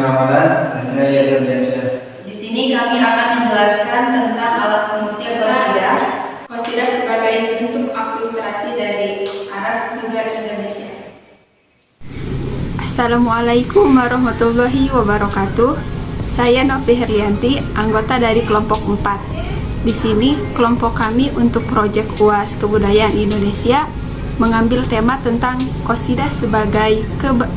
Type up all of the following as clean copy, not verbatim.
Ramadan dan saya Yadar Diansyah. Di sini kami akan menjelaskan tentang alat pengusil qasidah. Qasidah sebagai bentuk akulturasi dari Arab juga Indonesia. Assalamualaikum warahmatullahi wabarakatuh. Saya Novi Herlianti, anggota dari kelompok 4. Di sini kelompok kami untuk proyek UAS Kebudayaan Indonesia mengambil tema tentang qasidah sebagai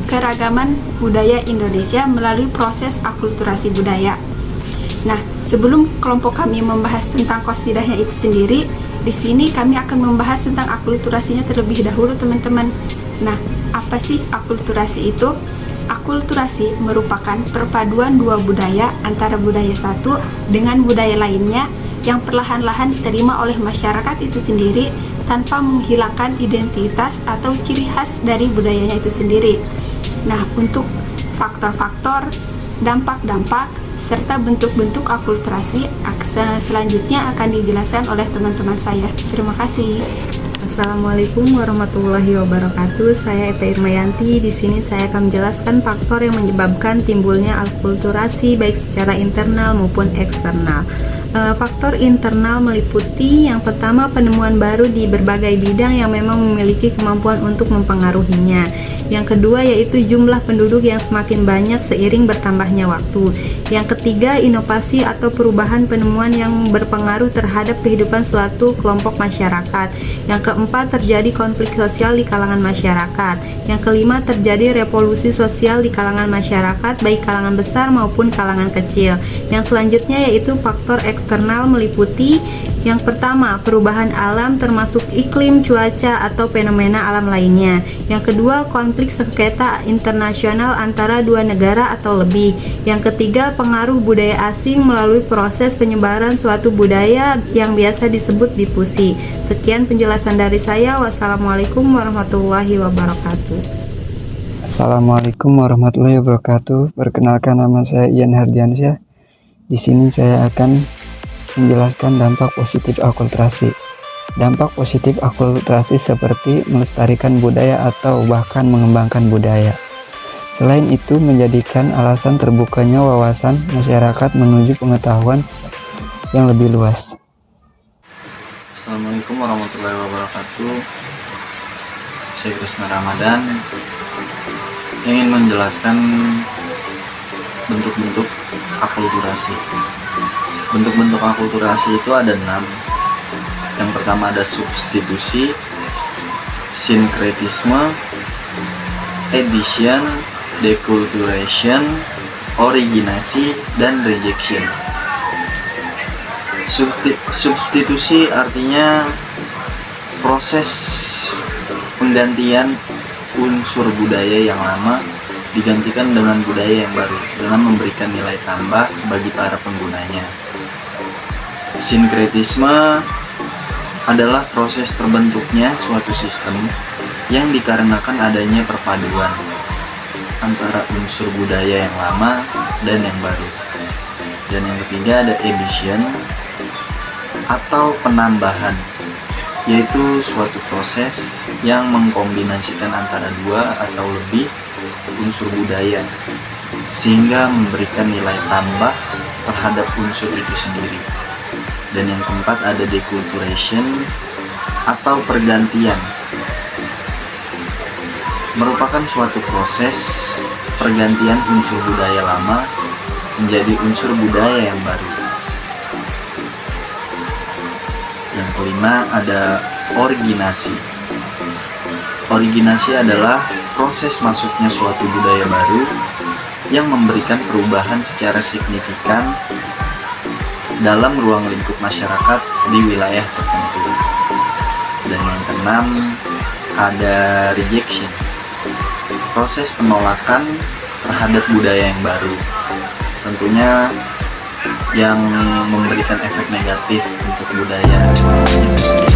keragaman budaya Indonesia melalui proses akulturasi budaya. Nah, sebelum kelompok kami membahas tentang qasidahnya itu sendiri, di sini kami akan membahas tentang akulturasinya terlebih dahulu, teman-teman. Nah, apa sih akulturasi itu? Akulturasi merupakan perpaduan dua budaya antara budaya satu dengan budaya lainnya yang perlahan-lahan diterima oleh masyarakat itu sendiri tanpa menghilangkan identitas atau ciri khas dari budayanya itu sendiri. Nah, untuk faktor-faktor, dampak-dampak, serta bentuk-bentuk akulturasi selanjutnya akan dijelaskan oleh teman-teman saya. Terima kasih. Assalamualaikum warahmatullahi wabarakatuh. Saya Eva Irmayanti. Di sini saya akan menjelaskan faktor yang menyebabkan timbulnya akulturasi baik secara internal maupun eksternal. Faktor internal meliputi yang pertama penemuan baru di berbagai bidang yang memang memiliki kemampuan untuk mempengaruhinya. Yang kedua yaitu jumlah penduduk yang semakin banyak seiring bertambahnya waktu. Yang ketiga inovasi atau perubahan penemuan yang berpengaruh terhadap kehidupan suatu kelompok masyarakat. Yang keempat terjadi konflik sosial di kalangan masyarakat. Yang kelima terjadi revolusi sosial di kalangan masyarakat baik kalangan besar maupun kalangan kecil. Yang selanjutnya yaitu faktor eksternal meliputi yang pertama perubahan alam termasuk iklim, cuaca atau fenomena alam lainnya. Yang kedua konflik sengketa internasional antara dua negara atau lebih. Yang ketiga pengaruh budaya asing melalui proses penyebaran suatu budaya yang biasa disebut difusi. Sekian penjelasan dari saya. Wassalamualaikum warahmatullahi wabarakatuh. Assalamualaikum warahmatullahi wabarakatuh. Perkenalkan, nama saya Ian Hardiansyah. Di sini saya akan menjelaskan dampak positif akulturasi. Dampak positif akulturasi seperti melestarikan budaya atau bahkan mengembangkan budaya. Selain itu, menjadikan alasan terbukanya wawasan masyarakat menuju pengetahuan yang lebih luas. Assalamualaikum warahmatullahi wabarakatuh. Saya Krisna Ramadan ingin menjelaskan bentuk-bentuk akulturasi. Bentuk-bentuk akulturasi itu ada 6. Yang pertama ada substitusi, sinkretisme, addition, deculturation, originasi, dan rejection. Substitusi artinya proses penggantian unsur budaya yang lama digantikan dengan budaya yang baru dengan memberikan nilai tambah bagi para penggunanya. Sinkretisme adalah proses terbentuknya suatu sistem yang dikarenakan adanya perpaduan antara unsur budaya yang lama dan yang baru. Dan yang ketiga ada addition atau penambahan, yaitu suatu proses yang mengkombinasikan antara dua atau lebih unsur budaya sehingga memberikan nilai tambah terhadap unsur itu sendiri. Dan yang keempat ada deculturation atau pergantian, merupakan suatu proses pergantian unsur budaya lama menjadi unsur budaya yang baru. Yang kelima ada originasi. Originasi adalah proses masuknya suatu budaya baru yang memberikan perubahan secara signifikan dalam ruang lingkup masyarakat di wilayah tertentu. Dan yang keenam ada rejection, proses penolakan terhadap budaya yang baru, tentunya yang memberikan efek negatif untuk budaya itu sendiri.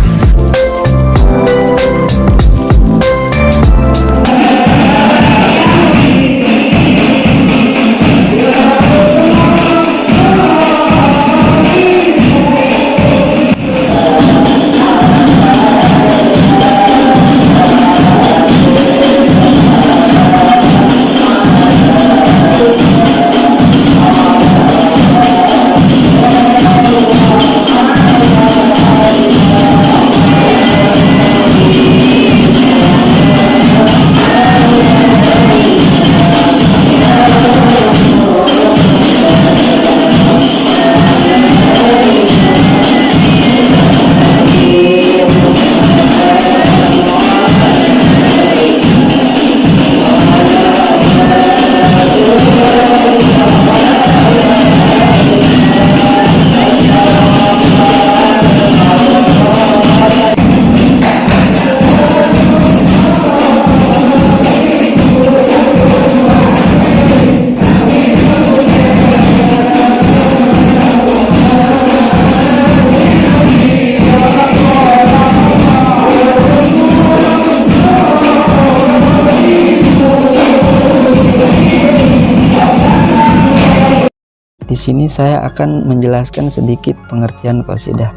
Di sini saya akan menjelaskan sedikit pengertian qasidah.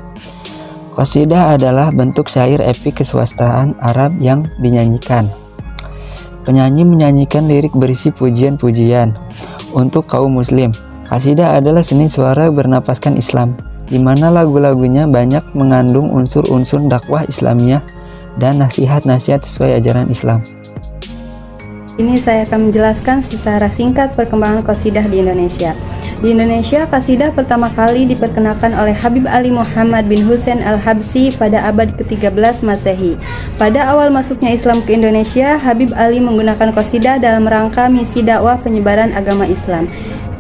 Qasidah adalah bentuk syair epik kesusastraan Arab yang dinyanyikan. Penyanyi menyanyikan lirik berisi pujian-pujian untuk kaum muslim. Qasidah adalah seni suara bernapaskan Islam, di mana lagu-lagunya banyak mengandung unsur-unsur dakwah Islamiyah dan nasihat-nasihat sesuai ajaran Islam. Ini saya akan menjelaskan secara singkat perkembangan qasidah di Indonesia. Di Indonesia, qasidah pertama kali diperkenalkan oleh Habib Ali Muhammad bin Husain al-Habsyi pada abad ke-13 Masehi. Pada awal masuknya Islam ke Indonesia, Habib Ali menggunakan qasidah dalam rangka misi dakwah penyebaran agama Islam.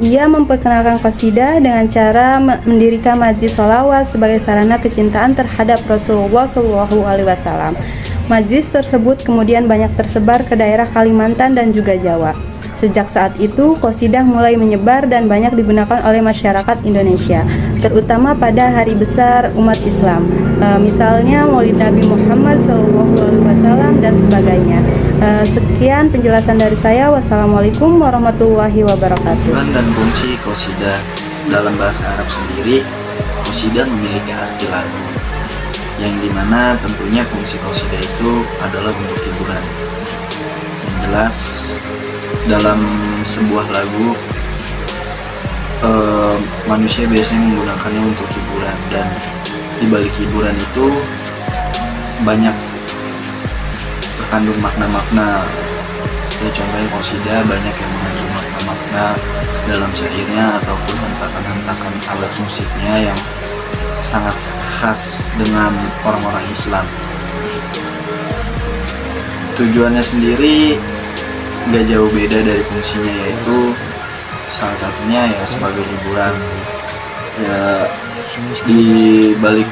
Ia memperkenalkan qasidah dengan cara mendirikan majlis sholawat sebagai sarana kecintaan terhadap Rasulullah SAW. Majlis tersebut kemudian banyak tersebar ke daerah Kalimantan dan juga Jawa. Sejak saat itu, qasidah mulai menyebar dan banyak digunakan oleh masyarakat Indonesia, terutama pada hari besar umat Islam, misalnya Maulid Nabi Muhammad SAW dan sebagainya. Sekian penjelasan dari saya. Wassalamualaikum warahmatullahi wabarakatuh. Tujuan dan fungsi qasidah dalam bahasa Arab sendiri, qasidah memiliki arti lagu, yang dimana tentunya fungsi qasidah itu adalah untuk hiburan. Yang jelas dalam sebuah lagu manusia biasanya menggunakannya untuk hiburan, dan di balik hiburan itu banyak terkandung makna-makna. Ya, contohnya qasidah banyak yang mengandung makna-makna dalam syairnya ataupun hentakan-hentakan alat musiknya yang sangat khas dengan orang-orang Islam. Tujuannya sendiri gak jauh beda dari fungsinya, yaitu salah satunya ya sebagai hiburan. Ya, di balik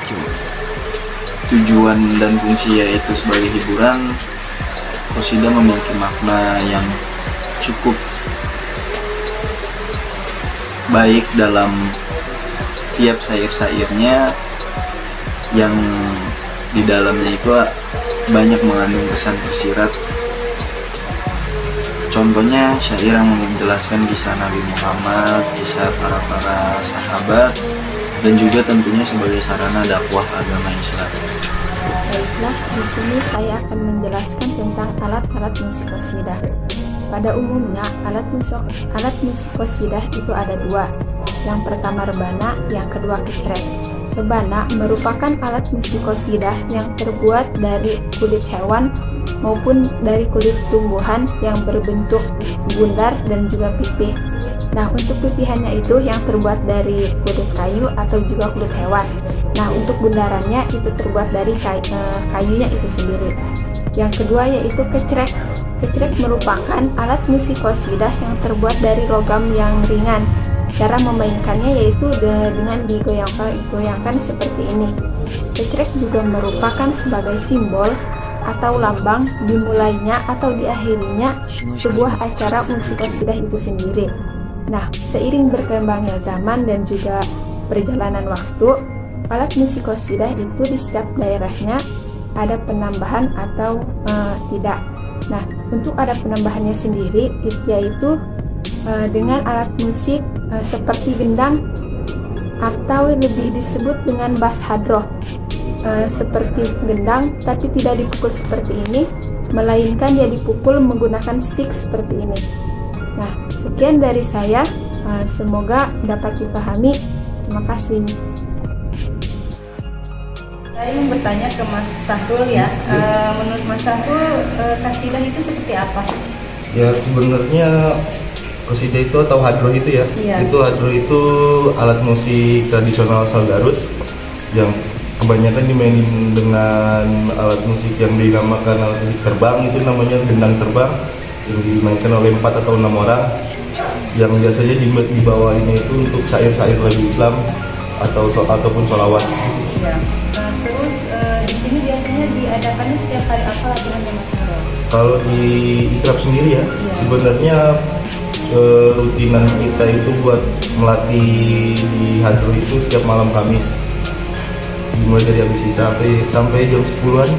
tujuan dan fungsi yaitu sebagai hiburan, qasidah memiliki makna yang cukup baik dalam tiap syair-syairnya, yang di dalamnya itu banyak mengandung pesan tersirat. Contohnya syair yang menjelaskan kisah Nabi Muhammad, kisah para sahabat, dan juga tentunya sebagai sarana dakwah agama Islam. Baiklah, di sini saya akan menjelaskan tentang alat-alat musik qasidah. Pada umumnya, alat musik qasidah itu ada dua. Yang pertama rebana, yang kedua kecrek. Rebana merupakan alat musik qasidah yang terbuat dari kulit hewan maupun dari kulit tumbuhan yang berbentuk bundar dan juga pipih. Nah, untuk pipihannya itu yang terbuat dari kulit kayu atau juga kulit hewan. Nah, untuk bundarannya itu terbuat dari kayunya itu sendiri. Yang kedua yaitu kecrek. Kecrek merupakan alat musik qasidah yang terbuat dari logam yang ringan. Cara memainkannya yaitu dengan digoyangkan seperti ini. Kecrek juga merupakan sebagai simbol atau lambang dimulainya atau diakhirinya sebuah acara musik qasidah itu sendiri. Nah, seiring berkembangnya zaman dan juga perjalanan waktu, alat musik qasidah itu di setiap daerahnya ada penambahan atau tidak. Nah, untuk ada penambahannya sendiri yaitu dengan alat musik seperti gendang atau lebih disebut dengan bass hadroh. Seperti gendang tapi tidak dipukul seperti ini, melainkan dia dipukul menggunakan stick seperti ini. Nah, sekian dari saya, semoga dapat dipahami. Terima kasih. Saya ingin bertanya ke Mas Sahrul ya. Menurut Mas Sahrul, qasidah itu seperti apa? Ya, sebenarnya qasidah itu atau hadroh itu ya. Iya. Itu hadroh itu alat musik tradisional asal Garut yang kebanyakan dimainin dengan alat musik yang dinamakan alat musik terbang, itu namanya gendang terbang, yang dimainkan oleh 4 atau 6 orang, yang biasanya dibawa ini itu untuk syair-syair lagu Islam ataupun sholawat. Iya. Terus di sini biasanya diadakannya setiap hari apa latihannya Mas Sahrul? Kalau di Ikrab sendiri ya, sebenarnya rutinan kita itu buat melatih di hadroh itu setiap malam Kamis, dimulai dari habis sampai jam 10-an.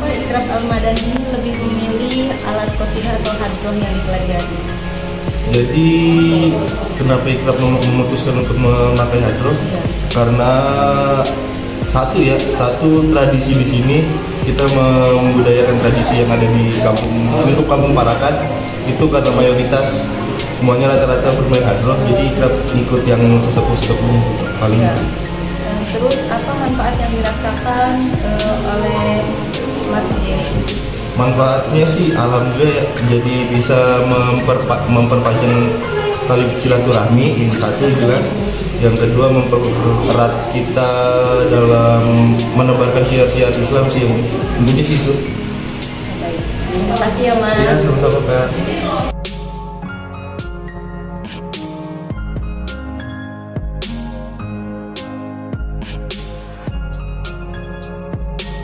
Ikrab Al-Madani ini lebih memilih alat qasidah atau hadroh yang dipelajari? Jadi kenapa Ikrab memutuskan untuk memakai hadroh? Karena satu tradisi di sini kita membudayakan tradisi yang ada di kampung Parakan itu karena mayoritas semuanya rata-rata bermain hadroh, jadi Ikrab ikut yang sesepuh paling. Terus apa manfaat yang dirasakan oleh Mas sendiri? Manfaatnya sih alhamdulillah ya, jadi bisa memperpanjang tali silaturahmi, ini satu jelas. Yang kedua mempererat kita dalam menebarkan syiar-syiar Islam sih, yang intinya sih itu. Terima kasih ya Mas. Ya, sama-sama Kak.